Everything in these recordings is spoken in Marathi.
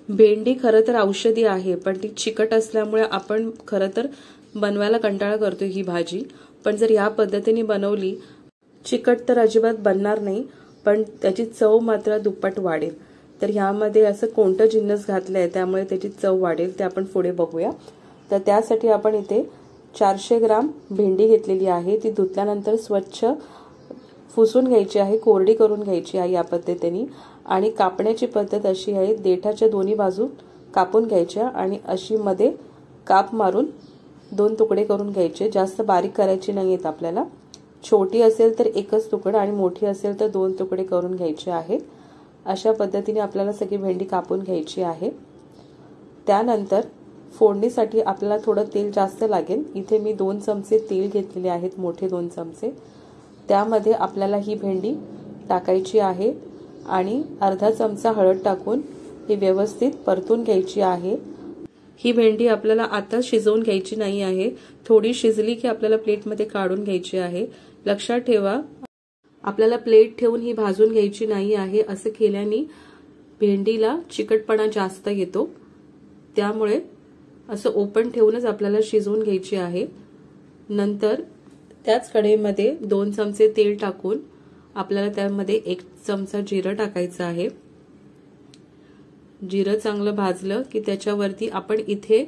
भेंडी खरं तर औषधी आहे, पण ती चिकट असल्यामुळे आपण खरं तर बनवायला कंटाळा करतो ही भाजी। पण जर या पद्धतीने बनवली, चिकट तर अजिबात बनणार नाही, पण त्याची चव मात्र दुप्पट वाढेल। तर यामध्ये असं कोणतं जिन्नस घातलंय त्यामुळे त्याची चव वाढेल ते आपण पुढे बघूया। तर त्यासाठी आपण इथे 400 ग्राम भेंडी घेतलेली आहे। ती धुतल्यानंतर स्वच्छ पुसून घ्यायची आहे, कोरडी करून घ्यायची आहे या पद्धतीने। आणि कापण्याची पद्धत अशी आहे, देठाच्या दोन्ही बाजू कापून घ्यायच्या आणि अशी मध्ये काप मारून 2 तुकडे करून घ्यायचे। जास्त बारीक करायची नाहीत आपल्याला। छोटी असेल तर एकच तुकडा आणि मोठी असेल तर 2 तुकडे करून घ्यायचे आहेत। अशा पद्धतीने आपल्याला सगळी भेंडी कापून घ्यायची आहे। त्यानंतर फोडणीसाठी आपल्याला थोडं तेल जास्त लागेल। इथे मी 2 चमचे तेल घेतलेले आहेत, मोठे 2 चमचे। त्यामध्ये आपल्याला ही भेंडी टाकायची आहे आणि अर्धा चमचा हळद टाकून ही व्यवस्थित परतून घ्यायची आहे। ही भेंडी आपल्याला आता शिजवून घ्यायची नाही आहे, थोडी शिजली की आपल्याला प्लेटमध्ये काढून घ्यायची आहे। लक्षात ठेवा, आपल्याला प्लेट ठेवून ही भाजून घ्यायची नाही आहे। असं केल्याने भेंडीला चिकटपणा जास्त येतो, त्यामुळे असं ओपन ठेवूनच आपल्याला शिजवून घ्यायची आहे। नंतर त्याच कढईमध्ये 2 चमचे तेल टाकून आपल्याला त्यामध्ये 1 चमचा जिरं टाकायचं आहे। जिरं चांगलं भाजलं की त्याच्यावरती आपण इथे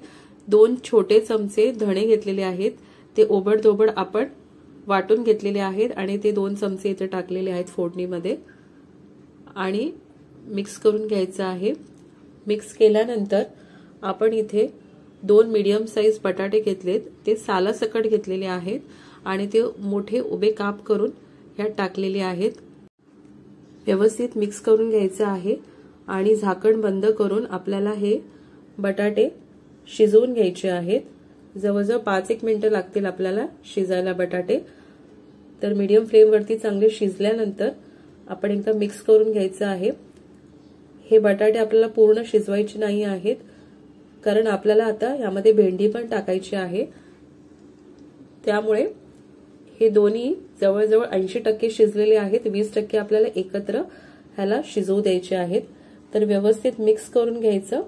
2 छोटे चमचे धणे घेतलेले आहेत, ते ओबडधोबड आपण वाटून घेतलेले आहेत आणि ते 2 चमचे इथे टाकलेले आहेत फोडणीमध्ये आणि मिक्स करून घ्यायचं आहे। मिक्स केल्यानंतर आपण इथे 2 मीडियम साइज बटाटे घेतलेत, ते सालासकट घेतलेले आहेत आणि ते मोठे उभे काप करून ह्यात टाकलेले आहेत। व्यवस्थित मिक्स करून घ्यायचं आहे आणि झाकण बंद करून आपल्याला हे बटाटे शिजवून घ्यायचे आहेत। जवळजवळ 5-1 मिनिटं लागतील आपल्याला शिजायला बटाटे। तर मीडियम फ्लेम वरती चांगले शिजल्यानंतर आपण एकदा मिक्स करून घ्यायचं आहे। हे बटाटे आपल्याला पूर्ण शिजवायचे नाही आहेत, कारण आपल्याला आता यामध्ये भेंडी पण टाकायची आहे। त्यामुळे हे दोन्ही जवळजवळ 80% शिजलेले आहेत, 20% आपल्याला एकत्र ह्याला शिजवू द्यायचे आहेत। तर व्यवस्थित मिक्स करून घ्यायचं।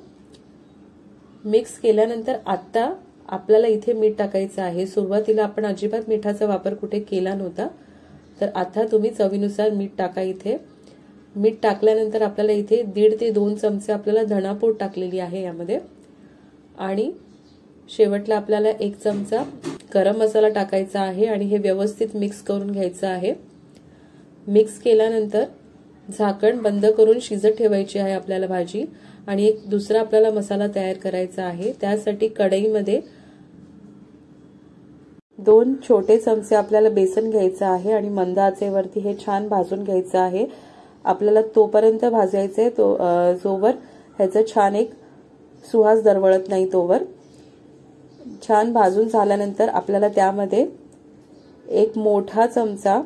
मिक्स केल्यानंतर आता आपल्याला इथे मीठ टाकायचं आहे। सुरुवातीला आपण अजिबात मिठाचा वापर कुठे केला नव्हता, तर आता तुम्ही चवीनुसार मीठ टाका इथे। मीठ टाकल्यानंतर आपल्याला इथे 1.5 ते 2 चमचे आपल्याला धणापूड टाकलेली आहे यामध्ये आणि शेवटला आपल्याला 1 चमचा गरम मसाला टाकायचा आहे आणि हे व्यवस्थित मिक्स करून घ्यायचं आहे। मिक्स केल्यानंतर झाकण बंद करून शिजत ठेवायची आहे आपल्याला भाजी आणि एक दुसरा आपल्याला मसाला तयार करायचा आहे। त्यासाठी कढईमध्ये 2 छोटे चमचे आपल्याला बेसन घ्यायचं आहे आणि मंद आचेवरती हे छान भाजून घ्यायचं आहे। आपल्याला तोपर्यंत भाजायचे जोवर ह्याचं छान एक सुवास दरवळत नाही तोवर। छान भाजून झाल्यानंतर आपल्याला त्यामध्ये 1 मोठा चमचा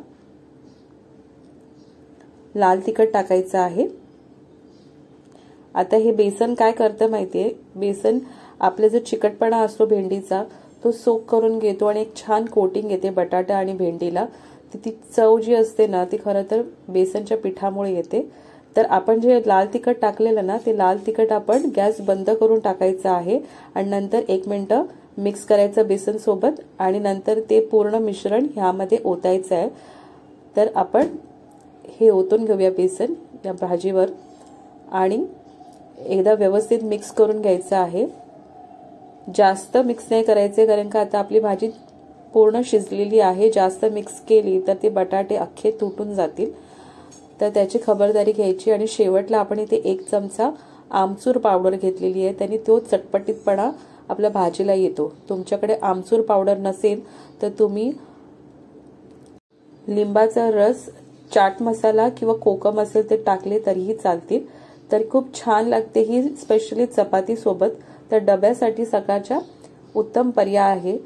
लाल तिखट टाकायचं आहे। आता हे बेसन काय करतं माहितीये, बेसन आपले जो चिकटपणा असतो भेंडीचा तो सोक करून घेतो आणि एक छान कोटिंग येते बटाटा आणि भेंडीला। ती चव जी असते ना ती खरं तर बेसनच्या पिठामुळे येते। तर आपण जे लाल तिखट टाकलेलं ना, ते लाल तिखट आपण गॅस बंद करून टाकायचं आहे आणि नंतर 1 मिनिट मिक्स करायचं बेसन सोबत आणि नंतर ते पूर्ण मिश्रण ह्यामध्ये ओतायचं आहे। तर आपण हे ओतून घेऊया बेसन या भाजीवर आणि एकदा व्यवस्थित मिक्स करून घ्यायचं आहे। जास्त मिक्स नाही करायचे, कारण का आता आपली भाजी पूर्ण शिजलेली आहे। जास्त मिक्स केली तर ते बटाटे अख्खे तुटून जातील, तर त्याची खबरदारी घ्यायची। आणि शेवटला आपण इथे 1 चमचा आमचूर पावडर घेतलेली आहे, त्याने तो चटपटीतपणा आपल्या भाजीला येतो। तुमच्याकडे आमचूर पावडर नसेल तर तुम्ही लिंबाचा रस, चाट मसाला किंवा कोकम असेल ते टाकले तरीही चालतील। तर खूप छान लागते ही, स्पेशली चपाती सोबत। तर डब्यासाठी सकाळच्या उत्तम पर्याय आहे।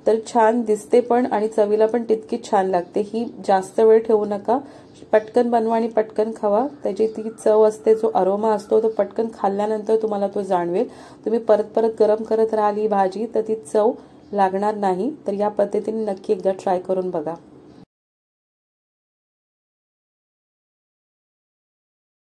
तर छान दिसते पण आणि चवीला पण तितकी छान लागते ही। जास्त वेळ ठेवू नका, पटकन बनवा आणि पटकन खावा। त्याची ती चव असते, जो अरोमा असतो तो पटकन खाल्ल्यानंतर तुम्हाला तो जाणवेल। तुम्ही परत परत गरम करत राहाल ही भाजी तर ती चव लागणार नाही। तर या पद्धतीने नक्की एकदा ट्राय करून बघा।